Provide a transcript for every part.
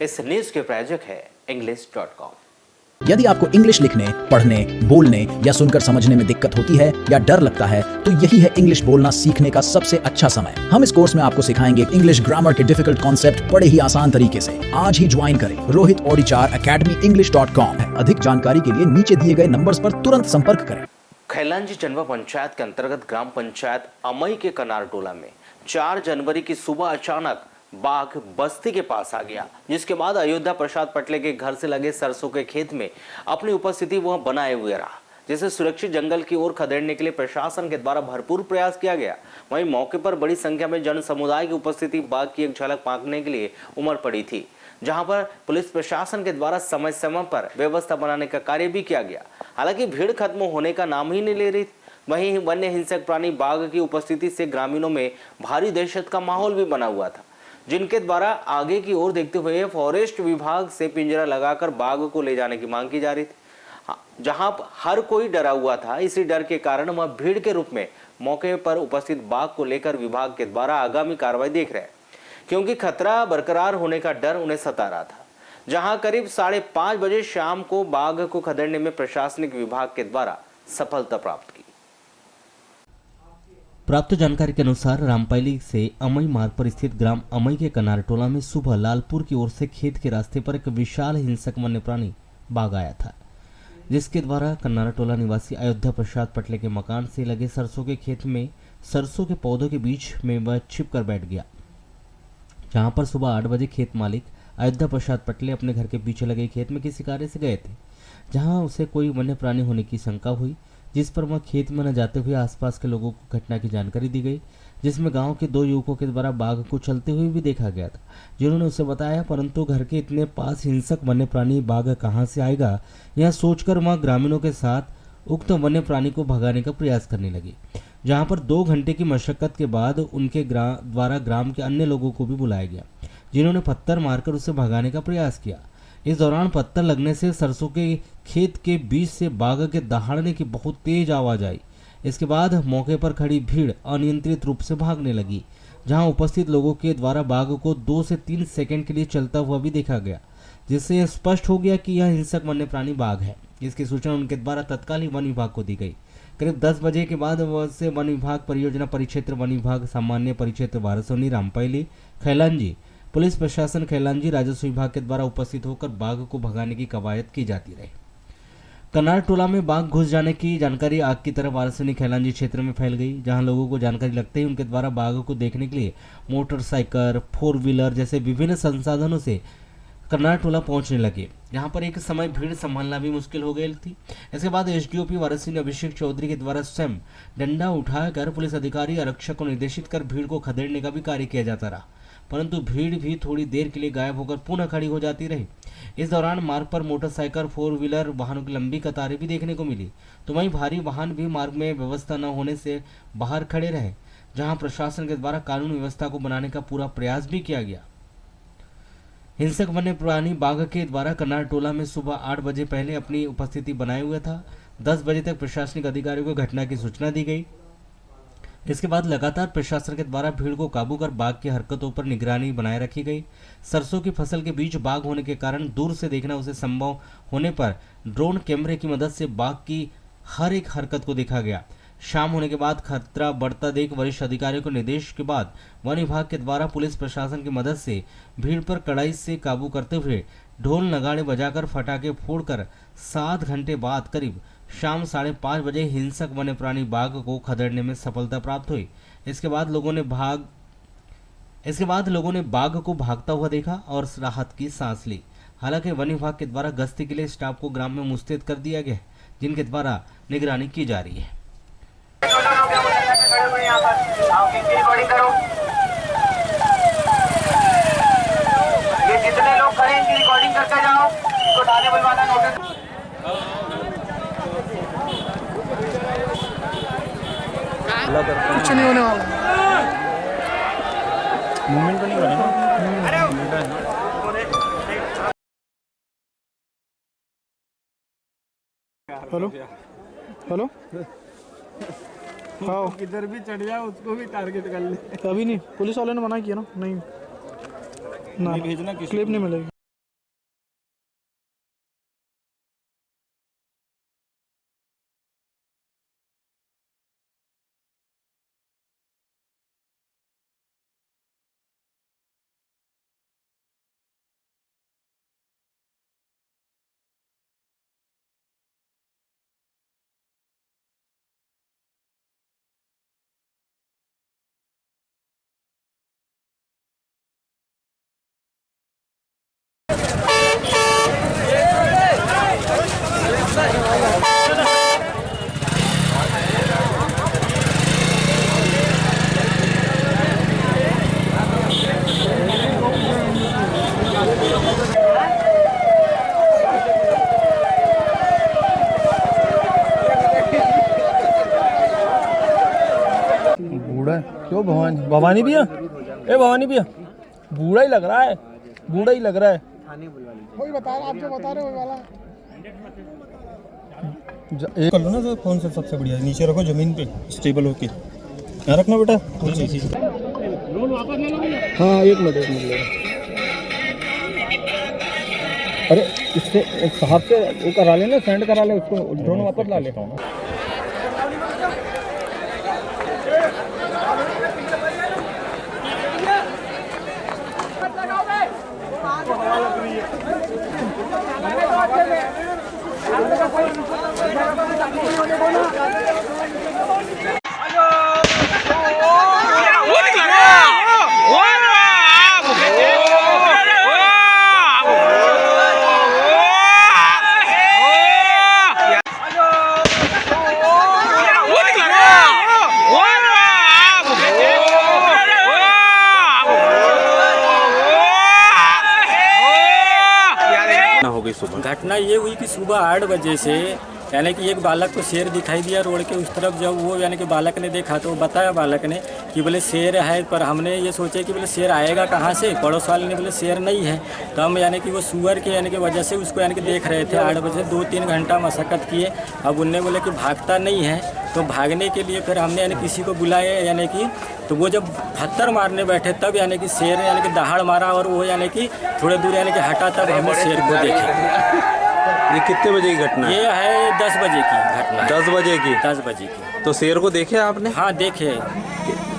इस न्यूज के प्रायोजक है English.com। यदि आपको इंग्लिश लिखने, पढ़ने, बोलने या सुनकर समझने में दिक्कत होती है या डर लगता है तो यही है इंग्लिश बोलना सीखने का सबसे अच्छा समय। हम इस कोर्स में आपको सिखाएंगे इंग्लिश ग्रामर के डिफिकल्ट कॉन्सेप्ट बड़े ही आसान तरीके से। आज ही ज्वाइन करें रोहित ओडिचार अकेडमी English.com। अधिक जानकारी के लिए नीचे दिए गए नंबर्स पर तुरंत संपर्क करें। खैलांजी जनवा पंचायत के अंतर्गत ग्राम पंचायत अमई के कनार टोला में 4 जनवरी की सुबह अचानक बाघ बस्ती के पास आ गया, जिसके बाद अयोध्या प्रसाद पटले के घर से लगे सरसों के खेत में अपनी उपस्थिति वह बनाए हुए रहा, जिसे सुरक्षित जंगल की ओर खदेड़ने के लिए प्रशासन के द्वारा भरपूर प्रयास किया गया। वहीं मौके पर बड़ी संख्या में जन समुदाय की उपस्थिति बाघ की एक झलक पाने के लिए उमड़ पड़ी थी, जहां पर पुलिस प्रशासन के द्वारा समय समय पर व्यवस्था बनाने का कार्य भी किया गया। हालांकि भीड़ खत्म होने का नाम ही नहीं ले रही। वहीं वन्य हिंसक प्राणी बाघ की उपस्थिति से ग्रामीणों में भारी दहशत का माहौल भी बना हुआ था, जिनके द्वारा आगे की ओर देखते हुए फॉरेस्ट विभाग से पिंजरा लगाकर बाघ को ले जाने की मांग की जा रही थी। जहां हर कोई डरा हुआ था, इसी डर के कारण वह भीड़ के रूप में मौके पर उपस्थित बाघ को लेकर विभाग के द्वारा आगामी कार्रवाई देख रहे हैं, क्योंकि खतरा बरकरार होने का डर उन्हें सता रहा था। जहां करीब 5:30 बजे शाम को बाघ को खदेड़ने में प्रशासनिक विभाग के द्वारा सफलता प्राप्त की। प्राप्त जानकारी के अनुसार रामपायली से अमई मार्ग पर स्थित ग्राम अमई के कनार टोला में सुबह लालपुर की ओर से खेत के रास्ते पर एक विशाल हिंसक वन्य प्राणी बाघ आया था, जिसके द्वारा कनार टोला निवासी अयोध्या प्रसाद पटले के मकान से लगे सरसों के खेत में सरसों के पौधों के बीच में वह छिप कर बैठ गया। जहां पर सुबह 8 बजे खेत मालिक अयोध्या प्रसाद पटले अपने घर के पीछे लगे खेत में किसी कार्य से गए थे, जहां उसे कोई वन्य प्राणी होने की शंका हुई, जिस पर वह खेत में न जाते हुए आसपास के लोगों को घटना की जानकारी दी गई, जिसमें गांव के 2 युवकों के द्वारा बाघ को चलते हुए भी देखा गया था, जिन्होंने उसे बताया, परंतु घर के इतने पास हिंसक वन्य प्राणी बाघ कहां से आएगा, यह सोचकर वह ग्रामीणों के साथ उक्त वन्य प्राणी को भगाने का प्रयास करने लगे। जहां पर 2 घंटे की मशक्कत के बाद उनके द्वारा ग्राम के अन्य लोगों को भी बुलाया गया, जिन्होंने पत्थर मारकर उसे भगाने का प्रयास किया। इस दौरान पत्थर लगने से सरसों के खेत के बीच से बाघ के दहाड़ने की बहुत तेज आवाज आई। इसके बाद मौके पर खड़ी भीड़ अनियंत्रित रूप से भागने लगी, जहां उपस्थित लोगों के द्वारा बाघ को 2 से 3 सेकंड के लिए चलता हुआ भी देखा गया, जिससे यह स्पष्ट हो गया कि यह हिंसक वन्य प्राणी बाघ है। इसकी सूचना उनके द्वारा तत्काल ही वन विभाग को दी गई। करीब 10 बजे के बाद से वन विभाग परियोजना परिक्षेत्र, वन विभाग सामान्य परिक्षेत्र वारसोनी, रामपायली, खैलांजी, पुलिस प्रशासन खैलांजी, राजस्व विभाग के द्वारा उपस्थित होकर बाघ को भगाने की कवायद की जाती रही। कनार टोला में बाघ घुस जाने की जानकारी आग की तरह वारसोनी खैलांजी क्षेत्र में फैल गई, जहां लोगों को जानकारी लगते ही उनके द्वारा बाघ को देखने के लिए मोटरसाइकिल, 4 व्हीलर जैसे विभिन्न संसाधनों से कनार टोला पहुंचने लगे, जहां पर एक समय भीड़ संभालना भी मुश्किल हो गई थी। इसके बाद एसडीओपी वारसोनी अभिषेक चौधरी के द्वारा स्वयं डंडा उठाकर पुलिस अधिकारी आरक्षक को निर्देशित कर भीड़ को खदेड़ने का भी कार्य किया जाता रहा, परंतु भीड़ भी थोड़ी देर के लिए गायब होकर पुनः खड़ी हो जाती रही। इस दौरान मार्ग पर मोटरसाइकिल, 4 व्हीलर वाहनों की लंबी कतारें भी देखने को मिली, तो वहीं भारी वाहन भी मार्ग में व्यवस्था न होने से बाहर खड़े रहे, जहां प्रशासन के द्वारा कानून व्यवस्था को बनाने का पूरा प्रयास भी किया गया। हिंसक वन्य प्राणी बाघ के द्वारा कनार टोला में सुबह 8 बजे पहले अपनी उपस्थिति बनाए हुए था। 10 बजे तक प्रशासनिक अधिकारियों को घटना की सूचना दी गई। इसके बाद लगातार प्रशासन के द्वारा भीड़ को काबू कर बाघ की हरकतों पर निगरानी बनाए रखी गई। सरसों की फसल के बीच बाघ होने के कारण दूर से देखना उसे संभव होने पर ड्रोन कैमरे की मदद से बाघ की हर एक हरकत को देखा गया। शाम होने के बाद खतरा बढ़ता देख वरिष्ठ अधिकारियों को निर्देश के बाद वन विभाग के द्वारा पुलिस प्रशासन की मदद से भीड़ पर कड़ाई से काबू करते हुए ढोल नगाड़े बजाकर पटाखे फोड़कर 7 घंटे बाद करीब शाम 5:30 बजे हिंसक वन्य प्राणी बाघ को खदेड़ने में सफलता प्राप्त हुई। इसके बाद लोगों ने बाघ को भागता हुआ देखा और राहत की सांस ली। हालांकि वन विभाग के द्वारा गश्ती के लिए स्टाफ को ग्राम में मुस्तैद कर दिया गया, जिनके द्वारा निगरानी की जा रही है। ये जितने लोग खड़े इनकी रिकॉर्डिंग करके जाओ, तो थाने बुलवाना नोटिस। कुछ नहीं होने वाला, मूवमेंट तो नहीं हो रही। हेलो हेलो, हाँ किधर भी चढ़ जाओ उसको भी टारगेट कर ले। अभी नहीं, पुलिस वाले ने मना किया ना, नहीं ना, भेजना, क्लिप नहीं मिलेगी। क्यों भवानी भवानी भैया, ए भवानी भैया, बूढ़ा ही लग रहा है, बूढ़ा ही लग रहा है। वही बता रहा, आप जो बता रहे हो वही वाला। एक कर लो ना, तो कौन सा सबसे बढ़िया है? नीचे रखो जमीन पे स्टेबल होके, यहाँ रखना बेटा। हाँ एक मिनट। अरे इससे साहब से वो करा लेना, सेंड करा ले उसको, ड्रोन वापस ला ले। घटना ये हुई कि सुबह 8 बजे से यानी कि एक बालक को शेर दिखाई दिया रोड के उस तरफ। जब वो यानी कि बालक ने देखा तो बताया बालक ने कि बोले शेर है, पर हमने ये सोचे कि बोले शेर आएगा कहाँ से। पड़ोस वाले ने बोले शेर नहीं है, तो हम यानी कि वो सुअर के यानी कि वजह से उसको यानी कि देख रहे थे। 8 बजे 2-3 घंटा मशक्कत किए। अब उनने बोले कि भागता नहीं है, तो भागने के लिए फिर हमने यानी किसी को बुलाया यानी कि, तो वो जब पत्थर मारने बैठे तब यानी कि शेर यानी कि दहाड़ मारा और वो यानी कि थोड़े दूर यानी कि हटा, तब हमने शेर को देखे। ये कितने बजे की घटना है? ये है 10 बजे की घटना। 10 बजे की? 10 बजे की। तो शेर को देखे आपने? हाँ देखे।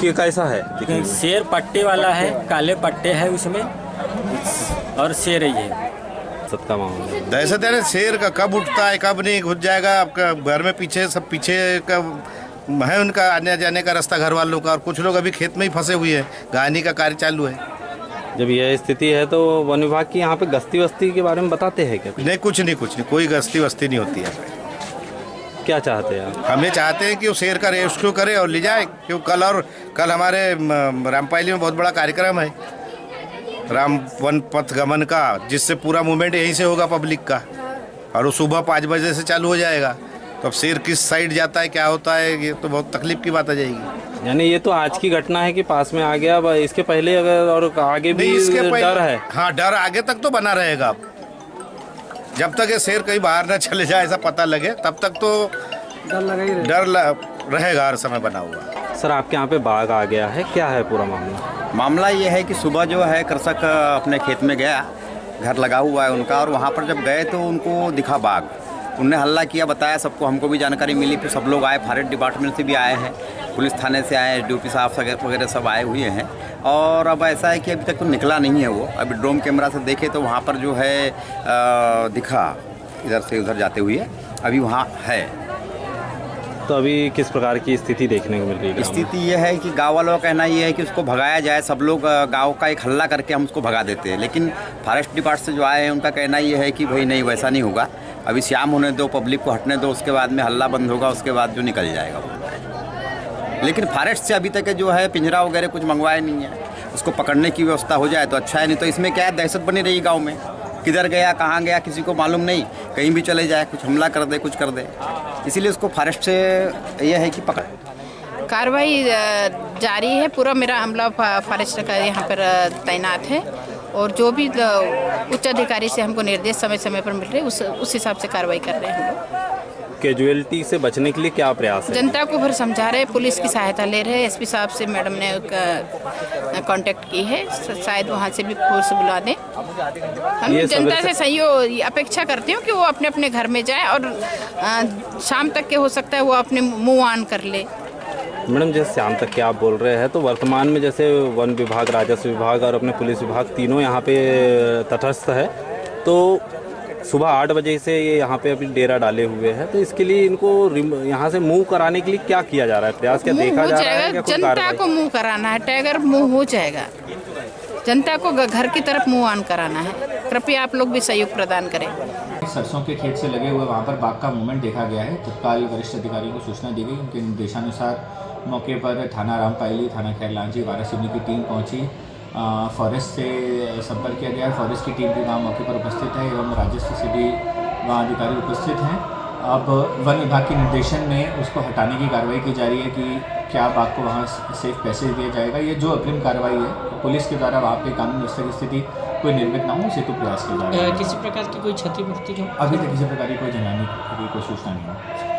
कि कैसा है? शेर पट्टे वाला है, काले पट्टे हैं उसमें, और शेर ही है। सबका मामला दहशत है शेर का, कब उठता है कब नहीं घुस जाएगा आपका घर में। पीछे सब पीछे का है उनका आने जाने का रास्ता घर वालों का, और कुछ लोग अभी खेत में ही फंसे हुए हैं, गायनी का कार्य चालू है। जब यह स्थिति है तो वन विभाग की यहाँ पे गश्ती वस्ती के बारे में बताते हैं क्या? नहीं कुछ नहीं, कोई गश्ती वस्ती नहीं होती है। क्या चाहते हैं आप? हम ये चाहते हैं कि वो शेर का रेस्क्यू करे और ले जाए, क्योंकि कल हमारे रामपायली में बहुत बड़ा कार्यक्रम है, राम वन पथ गमन का, जिससे पूरा मूवमेंट यहीं से होगा पब्लिक का, और वो सुबह 5 बजे से चालू हो जाएगा। तो अब शेर किस साइड जाता है, क्या होता है, ये तो बहुत तकलीफ की बात आ जाएगी। यानी ये तो आज की घटना है कि पास में आ गया, इसके पहले अगर और आगे भी डर है? हाँ डर आगे तक तो बना रहेगा। अब जब तक ये शेर कहीं बाहर ना चले जाए ऐसा पता लगे, तब तक तो डर रहेगा हर समय बना हुआ। सर आपके यहाँ पे बाघ आ गया है, क्या है पूरा मामला? मामला ये है कि सुबह जो है कृषक अपने खेत में गया, घर लगा हुआ है उनका, और वहाँ पर जब गए तो उनको दिखा बाघ। उनने हल्ला किया, बताया सबको, हमको भी जानकारी मिली, फिर सब लोग आए, फॉरेस्ट डिपार्टमेंट से भी आए हैं, पुलिस थाने से आए, ड्यूटी साहब वगैरह सब आए हुए हैं। और अब ऐसा है कि अभी तक तो निकला नहीं है वो। अभी ड्रोन कैमरा से देखे तो वहाँ पर जो है दिखा, इधर से उधर जाते हुए अभी वहाँ है। तो अभी किस प्रकार की स्थिति देखने को मिल रही है? स्थिति ये है कि गाँव वालों का कहना ये है कि उसको भगाया जाए। सब लोग गाँव का एक हल्ला करके हम उसको भगा देते हैं, लेकिन फॉरेस्ट डिपार्टमेंट से जो आए हैं उनका कहना ये है कि भाई नहीं, वैसा नहीं होगा, अभी शाम होने दो, पब्लिक को हटने दो, उसके बाद में हल्ला बंद होगा, उसके बाद जो निकल जाएगा वो। लेकिन फॉरेस्ट से अभी तक जो है पिंजरा वगैरह कुछ मंगवाया नहीं है, उसको पकड़ने की व्यवस्था हो जाए तो अच्छा है। नहीं तो इसमें क्या है, दहशत बनी रही गाँव में, किधर गया कहाँ गया किसी को मालूम नहीं, कहीं भी चले जाए, कुछ हमला कर दे, कुछ कर दे। इसीलिए उसको फॉरेस्ट से यह है कि पकड़ कार्रवाई जारी है। पूरा मेरा अमला फॉरेस्ट का यहाँ पर तैनात है, और जो भी उच्च अधिकारी से हमको निर्देश समय समय पर मिल रहे हैं उस हिसाब से कार्रवाई कर रहे हैं हम लोग। कैजुअलिटी से बचने के लिए क्या प्रयास है? जनता को भर समझा रहे हैं, पुलिस की सहायता ले रहे हैं, एसपी साहब से मैडम ने कांटेक्ट की है, शायद वहाँ से भी फोर्स बुला दें। हम जनता से सहयोग अपेक्षा करते हो कि वो अपने अपने घर में जाए, और शाम तक के हो सकता है वो अपने मुँह ऑन कर ले। मैडम जैसे शाम तक के आप बोल रहे हैं, तो वर्तमान में जैसे वन विभाग, राजस्व विभाग और अपने पुलिस विभाग तीनों यहाँ पे तटस्थ है, तो सुबह 8 बजे से ये यहाँ पे अभी डेरा डाले हुए हैं, तो इसके लिए इनको यहाँ से मूव कराने के लिए क्या किया जा रहा है, प्रयास क्या देखा जा रहा है? जनता को मूव कराना है, टाइगर मूव हो जाएगा, जनता को घर की तरफ मुँह ऑन कराना है। कृपया आप लोग भी सहयोग प्रदान करें। सरसों के खेत से लगे हुए वहाँ पर बाघ का मूवमेंट देखा गया है। तत्काल वरिष्ठ अधिकारियों को सूचना दी गई। उनके निर्देशानुसार मौके पर थाना रामपायली, थाना खैरलांजी, वारासिवनी की टीम पहुंची। फॉरेस्ट से संपर्क किया गया। फॉरेस्ट की टीम भी वहाँ मौके पर उपस्थित है, एवं राजस्व से भी वहाँ अधिकारी उपस्थित हैं। अब वन विभाग के निर्देशन में उसको हटाने की कार्रवाई की जा रही है कि क्या बाघ को वहाँ सेफ पैसेज दिया जाएगा। ये जो अग्रिम कार्रवाई है पुलिस के द्वारा वहाँ पे कानून व्यवस्था की स्थिति कोई निर्मित ना हो, इसे तो प्रयास किया जा रहा है। किसी प्रकार की कोई क्षतिपूर्ति अभी तक किसी प्रकार की कोई जनहानि की कोई सूचना नहीं है।